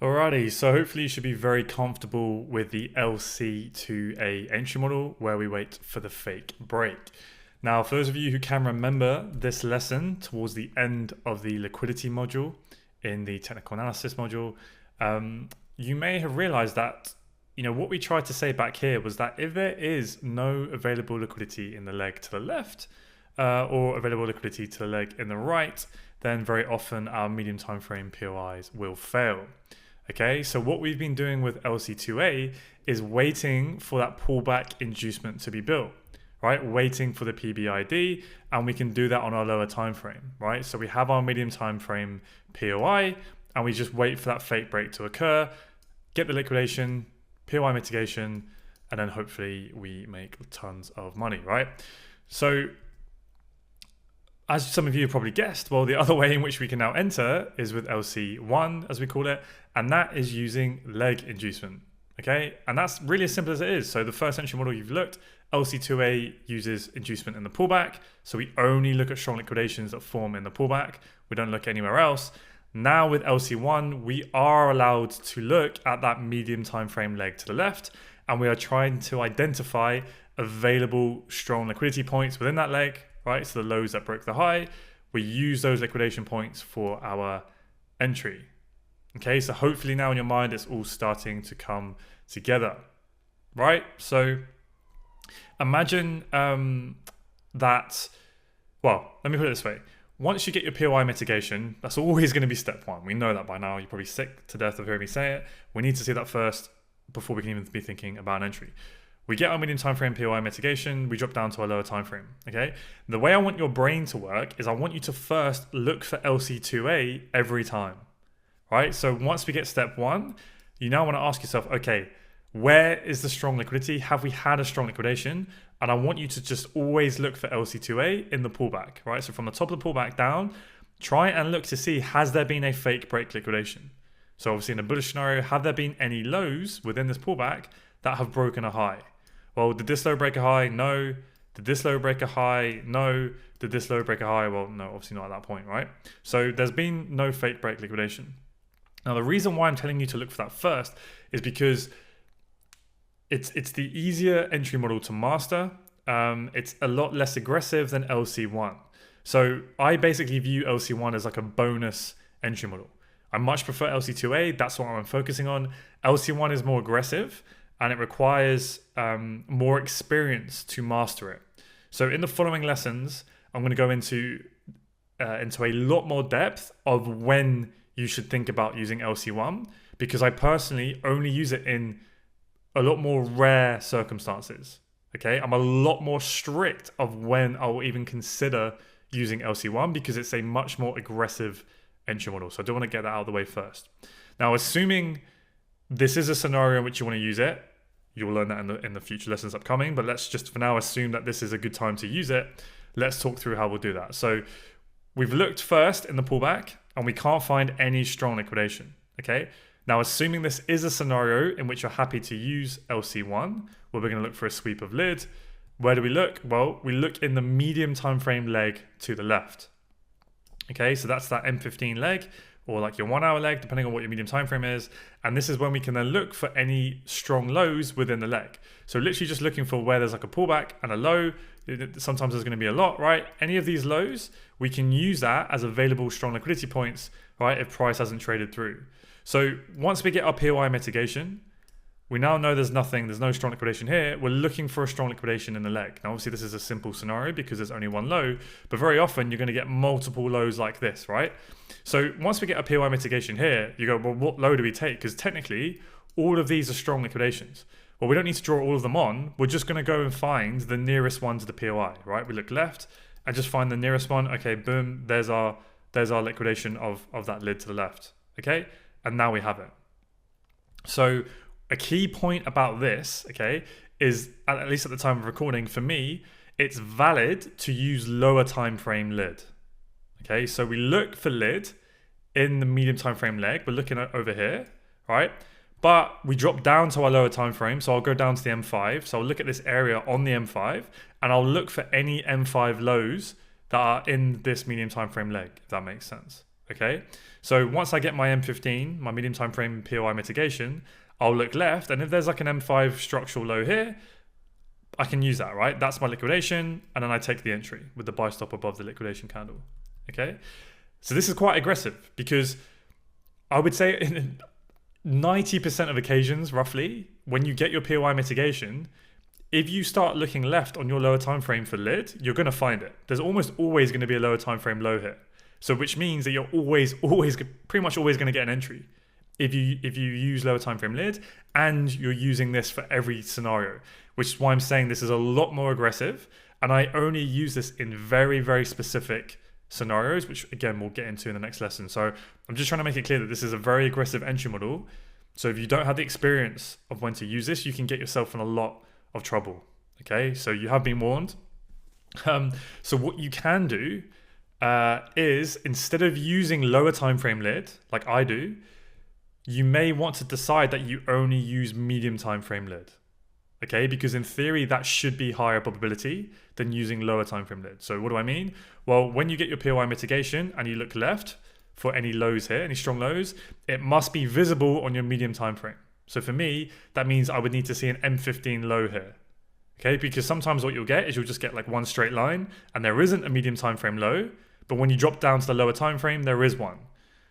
Alrighty, so hopefully you should be very comfortable with the LC2A entry model where we wait for the fake break. Now, for those of you who can remember this lesson towards the end of the liquidity module in the technical analysis module, you may have realized that what we tried to say back here was that if there is no available liquidity in the leg to the left or available liquidity to the leg in the right, then very often our medium time frame POIs will fail. Okay, so what we've been doing with LC2A is waiting for that pullback inducement to be built, right? Waiting for the PBID, and we can do that on our lower time frame, right? So we have our medium time frame POI, and we just wait for that fake break to occur, get the liquidation, POI mitigation, and then hopefully we make tons of money, right? So as some of you have probably guessed, well, the other way in which we can now enter is with LC1, as we call it, and that is using leg inducement, okay? And that's really as simple as it is. So the first entry model you've looked, LC2A uses inducement in the pullback, so we only look at strong liquidations that form in the pullback. We don't look anywhere else. Now with LC1, we are allowed to look at that medium time frame leg to the left, and we are trying to identify available strong liquidity points within that leg, right? So the lows that broke the high, we use those liquidation points for our entry. Okay, so hopefully now in your mind, it's all starting to come together, right? So imagine that, well, let me put it this way. Once you get your POI mitigation, that's always going to be step one. We know that by now. You're probably sick to death of hearing me say it. We need to see that first before we can even be thinking about an entry. We get our medium time frame POI mitigation, we drop down to a lower time frame, okay? The way I want your brain to work is I want you to first look for LC2A every time, right? So once we get step one, you now want to ask yourself, okay, where is the strong liquidity? Have we had a strong liquidation? And I want you to just always look for LC2A in the pullback, right? So from the top of the pullback down, try and look to see, has there been a fake break liquidation? So obviously in a bullish scenario, have there been any lows within this pullback that have broken a high? Well, did this low break a high? No. Did this low break a high? No. Did this low break a high? Well, no, obviously not at that point, right? So there's been no fake break liquidation. Now, the reason why I'm telling you to look for that first is because it's the easier entry model to master. It's a lot less aggressive than LC1. So I basically view LC1 as like a bonus entry model. I much prefer LC2A. That's what I'm focusing on. LC1 is more aggressive, and it requires more experience to master it. So in the following lessons, I'm going to go into a lot more depth of when you should think about using LC1, because I personally only use it in a lot more rare circumstances. Okay, I'm a lot more strict of when I will even consider using LC1 because it's a much more aggressive entry model. So I do want to get that out of the way first. Now, assuming this is a scenario in which you want to use it, you'll learn that in the future lessons upcoming, but let's just for now assume that this is a good time to use it. Let's talk through how we'll do that. So we've looked first in the pullback and we can't find any strong liquidation, okay? Now, assuming this is a scenario in which you're happy to use LC1, where we're going to look for a sweep of lid, where do we look? Well, we look in the medium time frame leg to the left. Okay, so that's that M15 leg, or like your 1 hour leg, depending on what your medium time frame is. And this is when we can then look for any strong lows within the leg. So literally just looking for where there's like a pullback and a low. Sometimes there's going to be a lot, right? Any of these lows, we can use that as available strong liquidity points, right? If price hasn't traded through. So once we get our POI mitigation, we now know there's no strong liquidation here. We're looking for a strong liquidation in the leg. Now, obviously this is a simple scenario because there's only one low, but very often you're going to get multiple lows like this, right? So once we get a POI mitigation here, you go, well, what low do we take? Because technically all of these are strong liquidations. Well, we don't need to draw all of them on. We're just going to go and find the nearest one to the POI, right? We look left and just find the nearest one. Okay, boom, there's our liquidation of that lid to the left, okay? And now we have it. So a key point about this, okay, is at least at the time of recording, for me, it's valid to use lower time frame lid. Okay, so we look for lid in the medium time frame leg. We're looking at over here, right? But we drop down to our lower time frame. So I'll go down to the M5. So I'll look at this area on the M5 and I'll look for any M5 lows that are in this medium time frame leg, if that makes sense. okay? So once I get my M15, my medium time frame POI mitigation, I'll look left, and if there's like an M5 structural low here, I can use that, right? That's my liquidation, and then I take the entry with the buy stop above the liquidation candle, okay? So this is quite aggressive because I would say in 90% of occasions, roughly, when you get your POI mitigation, if you start looking left on your lower time frame for lid, you're going to find it. There's almost always going to be a lower time frame low here. So which means that you're pretty much always going to get an entry if you use lower time frame lid, and you're using this for every scenario, which is why I'm saying this is a lot more aggressive. And I only use this in very, very specific scenarios, which again, we'll get into in the next lesson. So I'm just trying to make it clear that this is a very aggressive entry model. So if you don't have the experience of when to use this, you can get yourself in a lot of trouble. Okay, so you have been warned. So what you can do is, instead of using lower time frame lid like I do, you may want to decide that you only use medium time frame lid. Okay, because in theory that should be higher probability than using lower time frame lid. So what do I mean? Well, when you get your POI mitigation and you look left for any lows here, any strong lows, it must be visible on your medium time frame. So for me, that means I would need to see an M15 low here. Okay, because sometimes what you'll get is you'll just get like one straight line and there isn't a medium time frame low, but when you drop down to the lower time frame, there is one.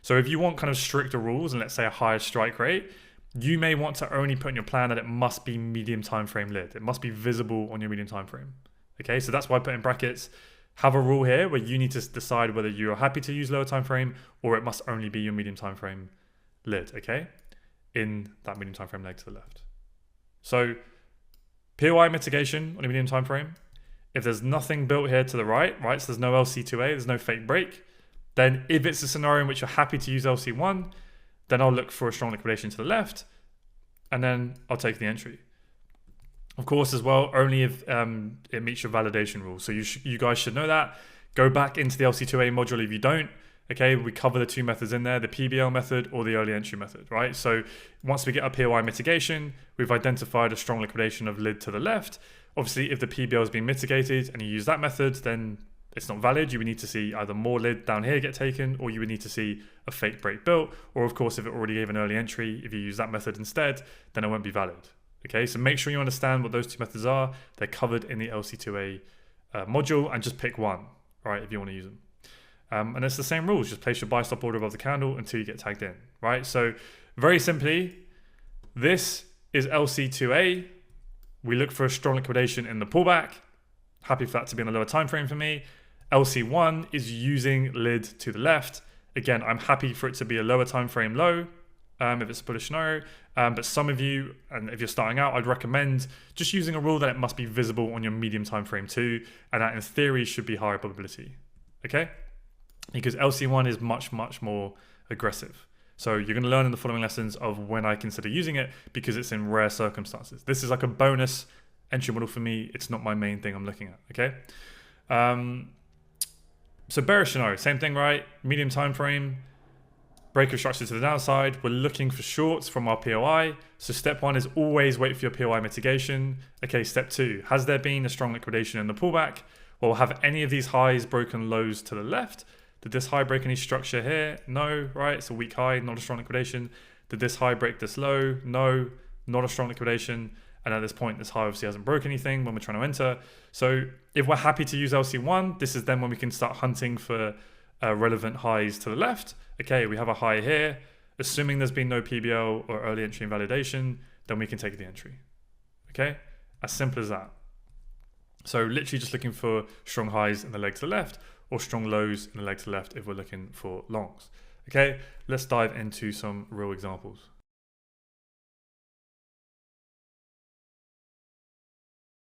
So if you want kind of stricter rules and let's say a higher strike rate, you may want to only put in your plan that it must be medium time frame lid. It must be visible on your medium time frame. Okay, so that's why I put in brackets, have a rule here where you need to decide whether you're happy to use lower time frame or it must only be your medium time frame lid, okay? In that medium time frame leg to the left. So POI mitigation on a medium time frame. If there's nothing built here to the right, so there's no LC2A, there's no fake break, then if it's a scenario in which you're happy to use LC1, then I'll look for a strong liquidation to the left, and then I'll take the entry. Of course, as well, only if it meets your validation rules. So you guys should know that. Go back into the LC2A module if you don't. Okay, we cover the two methods in there, the PBL method or the early entry method, right? So once we get our POI mitigation, we've identified a strong liquidation of lid to the left. Obviously, if the PBL has been mitigated and you use that method, then it's not valid. You would need to see either more lid down here get taken, or you would need to see a fake break built. Or of course, if it already gave an early entry, if you use that method instead, then it won't be valid. Okay, so make sure you understand what those two methods are. They're covered in the LC2A module, and just pick one, right, if you want to use them. And it's the same rules, just place your buy stop order above the candle until you get tagged in, right? So very simply, this is LC2A. We look for a strong liquidation in the pullback. Happy for that to be on a lower time frame for me. LC1 is using lid to the left. Again, I'm happy for it to be a lower time frame low if it's a bullish scenario. But some of you, and if you're starting out, I'd recommend just using a rule that it must be visible on your medium time frame too, and that in theory should be higher probability. Okay? Because LC1 is much, much more aggressive. So you're going to learn in the following lessons of when I consider using it, because it's in rare circumstances. This is like a bonus entry model for me. It's not my main thing I'm looking at, okay? So bearish scenario, same thing, right? Medium time frame, breaker structure to the downside. We're looking for shorts from our POI. So step one is always wait for your POI mitigation. Okay, step two, has there been a strong liquidation in the pullback? Well, have any of these highs broken lows to the left? Did this high break any structure here? No, right? It's a weak high, not a strong liquidation. Did this high break this low? No, not a strong liquidation. And at this point, this high obviously hasn't broken anything when we're trying to enter. So if we're happy to use LC1, this is then when we can start hunting for relevant highs to the left. Okay, we have a high here. Assuming there's been no PBL or early entry invalidation, then we can take the entry. Okay, as simple as that. So literally just looking for strong highs in the leg to the left, or strong lows in the leg to the left if we're looking for longs. Okay, let's dive into some real examples.